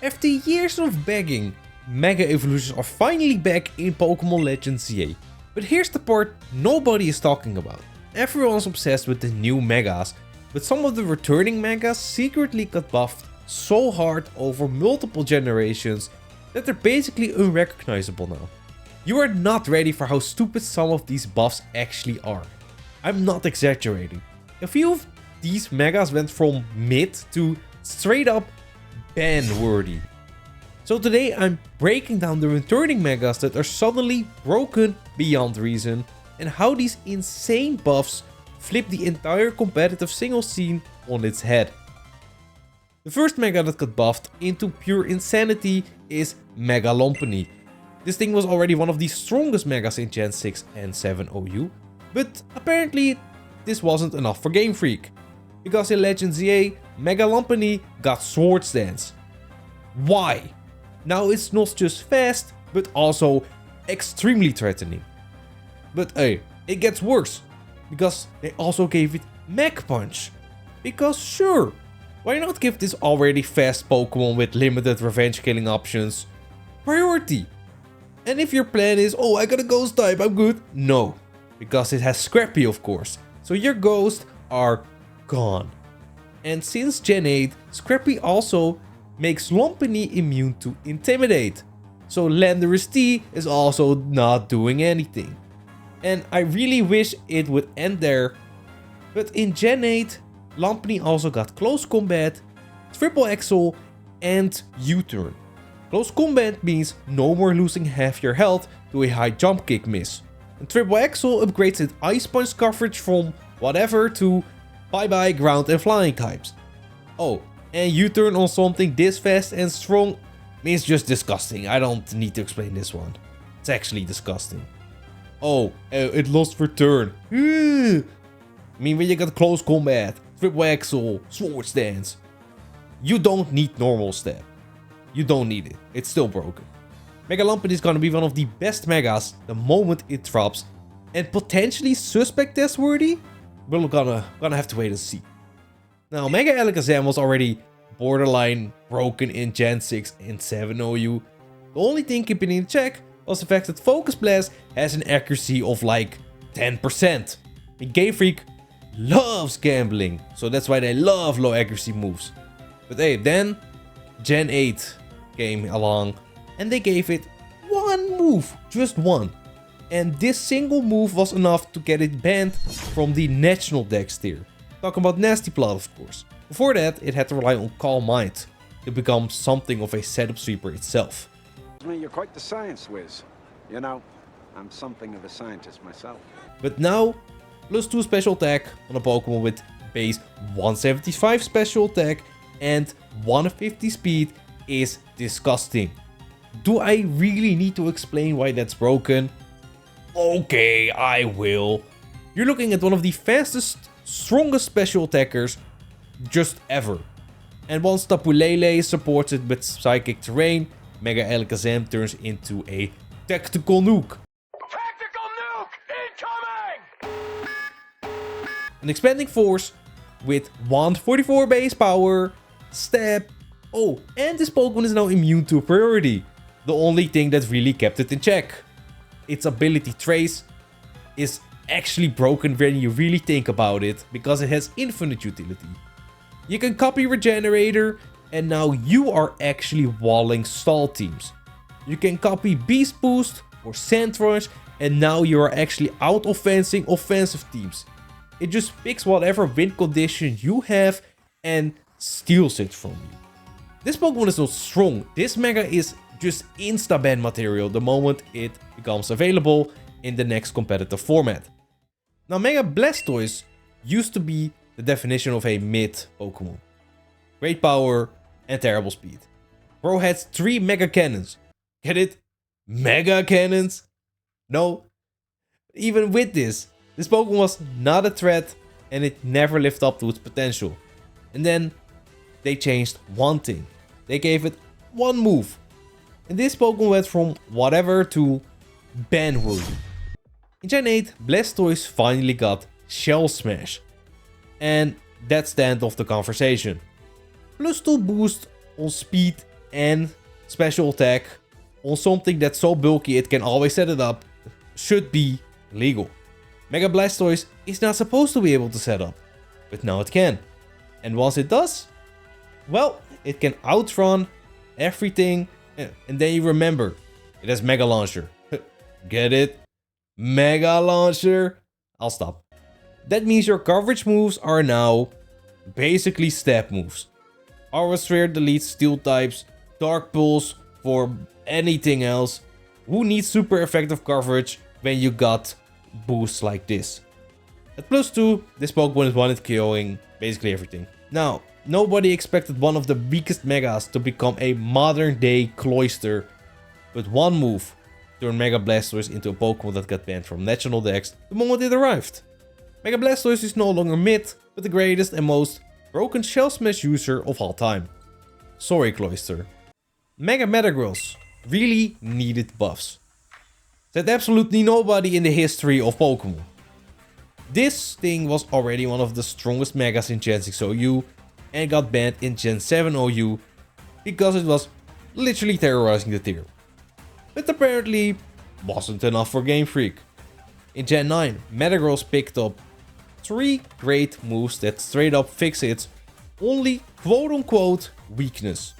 After years of begging, Mega Evolutions are finally back in Pokemon Legends ZA. But here's the part nobody is talking about. Everyone's obsessed with the new Megas, but some of the returning Megas secretly got buffed so hard over multiple generations that they're basically unrecognizable now. You are not ready for how stupid some of these buffs actually are. I'm not exaggerating. A few of these Megas went from mid to straight up ban-worthy. So today I'm breaking down the returning Megas that are suddenly broken beyond reason and how these insane buffs flip the entire competitive single scene on its head. The first Mega that got buffed into pure insanity is Mega Lompany. This thing was already one of the strongest Megas in Gen 6 and 7 OU, but apparently this wasn't enough for Game Freak. Because in Legends ZA, Mega Lompany got Sword Stance. Why? Now it's not just fast, but also extremely threatening. But hey, it gets worse, because they also gave it Mech Punch. Because sure, why not give this already fast Pokemon with limited revenge killing options priority? And if your plan is, oh, I got a Ghost type, I'm good. No, because it has Scrappy of course, so your Ghosts are gone. And since Gen 8, Scrappy also makes Lompany immune to Intimidate. So Landorus T is also not doing anything. And I really wish it would end there. But in Gen 8, Lompany also got Close Combat, Triple Axle and U-Turn. Close Combat means no more losing half your health to a high jump kick miss. And Triple Axle upgrades its Ice Punch coverage from whatever to bye bye ground and flying types. Oh, and U-Turn on something this fast and strong means just disgusting. I don't need to explain this one. It's actually disgusting. Oh, it lost return. I mean, when you got Close Combat, Triple Axle, Sword Stance, you don't need normal stab. You don't need it. It's still broken. Mega Lompany is gonna be one of the best Megas the moment it drops, and potentially suspect test worthy. We're gonna have to wait and see. Now, Mega Alakazam was already borderline broken in Gen 6 and 7 OU. The only thing keeping it in check was the fact that Focus Blast has an accuracy of like 10%. And Game Freak loves gambling, so that's why they love low accuracy moves. But hey, then Gen 8 came along and they gave it one move, just one. And this single move was enough to get it banned from the national Dex tier. Talking about Nasty Plot, of course. Before that, it had to rely on Calm Mind to become something of a setup sweeper itself. You're quite the science whiz. You know, I'm something of a scientist myself. But now, +2 special attack on a Pokemon with base 175 special attack and 150 speed is disgusting. Do I really need to explain why that's broken? Okay, I will. You're looking at one of the fastest, strongest special attackers just ever. And once Tapu Lele is supported with Psychic Terrain, Mega Alakazam turns into a Tactical Nuke. Tactical nuke incoming! An expanding force with 144 base power, stab. Oh, and this Pokemon is now immune to priority. The only thing that really kept it in check. Its ability Trace is actually broken when you really think about it, because it has infinite utility. You can copy Regenerator, and now you are actually walling stall teams. You can copy Beast Boost or Sand Rush, and now you are actually out-offensing offensive teams. It just picks whatever win condition you have and steals it from you. This Pokemon is not strong. This Mega is just insta-ban material the moment it becomes available in the next competitive format. Now, Mega Blastoise used to be the definition of a mid Pokemon. Great power and terrible speed. Bro had 3 Mega Cannons. Get it? Mega Cannons? No. Even with this Pokemon was not a threat and it never lived up to its potential. And then they changed one thing. They gave it one move. And this Pokemon went from whatever to ban-worthy. In Gen 8, Blastoise finally got Shell Smash. And that's the end of the conversation. +2 boost on speed and special attack on something that's so bulky it can always set it up should be legal. Mega Blastoise is not supposed to be able to set up, but now it can. And once it does, well, it can outrun everything. And then you remember, it has Mega Launcher. Get it? Mega Launcher. I'll stop. That means your coverage moves are now basically step moves. Aura Sphere deletes steel types, Dark Pulse for anything else. Who needs super effective coverage when you got boosts like this? At +2, this Pokemon is one-hit killing basically everything. Now, nobody expected one of the weakest Megas to become a modern day Cloyster, but one move turned Mega Blastoise into a Pokemon that got banned from National Dex the moment it arrived. Mega Blastoise is no longer mid, but the greatest and most broken Shell Smash user of all time. Sorry Cloyster. Mega Metagross really needed buffs. Said absolutely nobody in the history of Pokemon. This thing was already one of the strongest Megas in Gen 6 OU and got banned in Gen 7 OU because it was literally terrorizing the tier. But apparently wasn't enough for Game Freak. In Gen 9, Metagross picked up 3 great moves that straight up fix its only quote unquote weakness.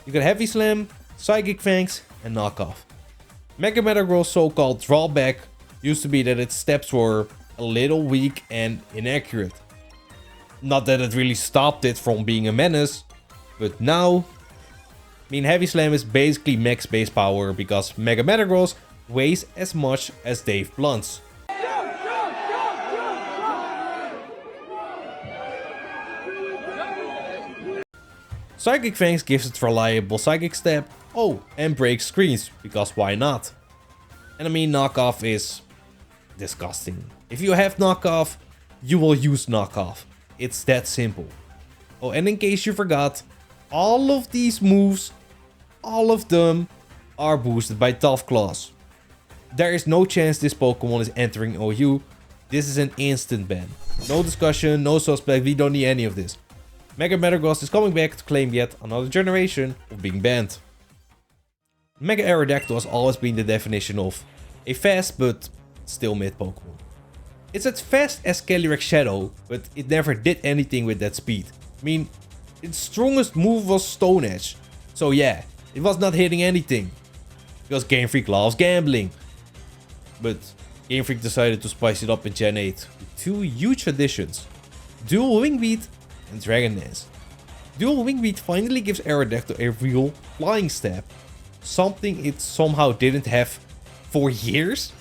You got Heavy Slam, Psychic Fangs and Knockoff. Mega Metagross' so-called drawback used to be that its steps were a little weak and inaccurate. Not that it really stopped it from being a menace, but now, I mean, Heavy Slam is basically max base power because Mega Metagross weighs as much as Dave Blunt's. Psychic Fangs gives it reliable Psychic Step, oh, and breaks screens, because why not? And I mean, Knockoff is disgusting. If you have Knockoff, you will use Knockoff. It's that simple. Oh, and in case you forgot, all of these moves, all of them are boosted by Tough Claws. There is no chance this Pokemon is entering OU. This is an instant ban. No discussion, no suspect, we don't need any of this. Mega Metagross is coming back to claim yet another generation of being banned. Mega Aerodactyl has always been the definition of a fast but still mid Pokemon. It's as fast as Calyrex Shadow, but it never did anything with that speed. I mean, its strongest move was Stone Edge. So yeah, it was not hitting anything. Because Game Freak loves gambling. But Game Freak decided to spice it up in Gen 8 with 2 huge additions. Dual Wing Beat and Dragon Dance. Dual Wing Beat finally gives Aerodactyl a real flying step. Something it somehow didn't have for years.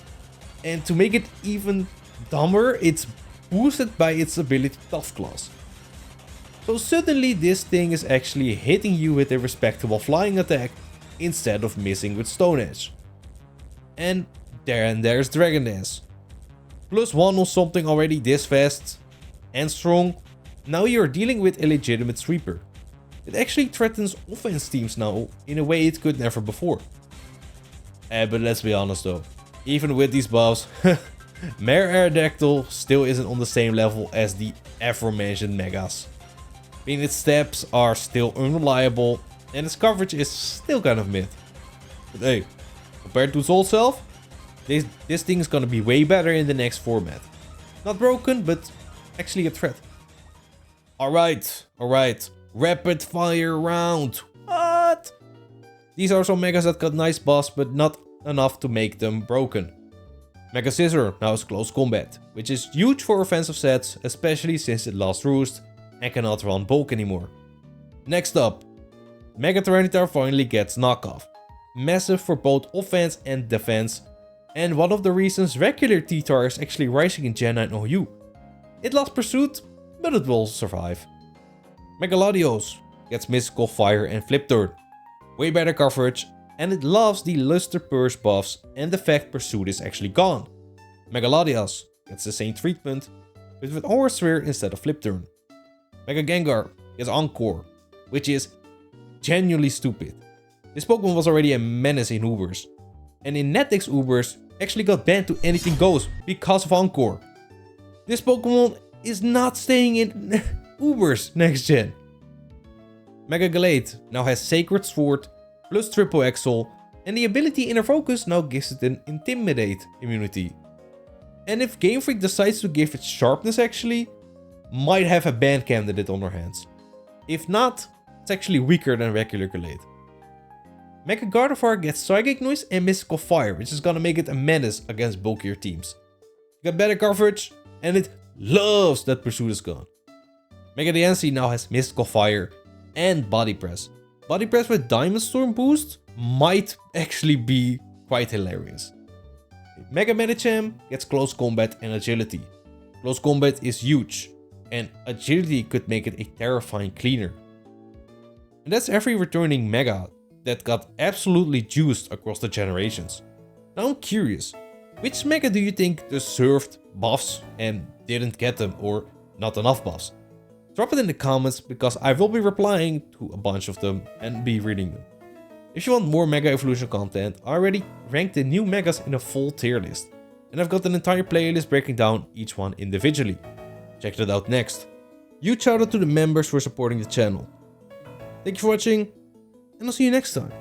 And to make it even dumber, it's boosted by its ability Tough Claws. So suddenly this thing is actually hitting you with a respectable flying attack instead of missing with Stone Edge. And there's Dragon Dance. +1 on something already this fast and strong. Now you're dealing with a legitimate sweeper. It actually threatens offense teams now in a way it could never before. But let's be honest though, even with these buffs, Mare Aerodactyl still isn't on the same level as the aforementioned Megas. I mean, its steps are still unreliable and its coverage is still kind of mid. But hey, compared to its old self, this thing is gonna be way better in the next format. Not broken, but actually a threat. Alright. Rapid fire round. What? These are some Megas that got nice buffs, but not enough to make them broken. Mega Scizor now has close combat, which is huge for offensive sets, especially since it lost Roost and cannot run bulk anymore. Next up, Mega Tyranitar finally gets Knockoff. Massive for both offense and defense, and one of the reasons regular T-Tar is actually rising in Gen 9 OU. It lost Pursuit, but it will survive. Mega Latios gets Mystical Fire and Flip Turn. Way better coverage, and it loves the Luster Purse buffs and the fact Pursuit is actually gone. Mega Latias gets the same treatment, but with Aura Sphere instead of Flip Turn. Mega Gengar gets Encore, which is genuinely stupid. This Pokemon was already a menace in Ubers, and in NetEx Ubers actually got banned to anything goes because of Encore. This Pokemon is not staying in Ubers next gen. Mega Gallade now has Sacred Sword, plus triple axle, and the ability Inner Focus now gives it an Intimidate immunity. And if Game Freak decides to give it Sharpness actually, might have a ban candidate on their hands. If not, it's actually weaker than regular Gallade. Mega Gardevoir gets Psychic Noise and Mystical Fire, which is gonna make it a menace against bulkier teams. You got better coverage, and it loves that Pursuit is gone. Mega DNC now has Mystical Fire and Body Press. Body Press with Diamond Storm boost might actually be quite hilarious. Mega Medicham gets Close Combat and Agility. Close Combat is huge, and Agility could make it a terrifying cleaner. And that's every returning Mega that got absolutely juiced across the generations. Now I'm curious, which Mega do you think deserved buffs and didn't get them, or not enough buffs? Drop it in the comments, because I will be replying to a bunch of them and be reading them. If you want more Mega Evolution content, I already ranked the new Megas in a full tier list. And I've got an entire playlist breaking down each one individually. Check that out next. Huge shout out to the members for supporting the channel. Thank you for watching, and I'll see you next time.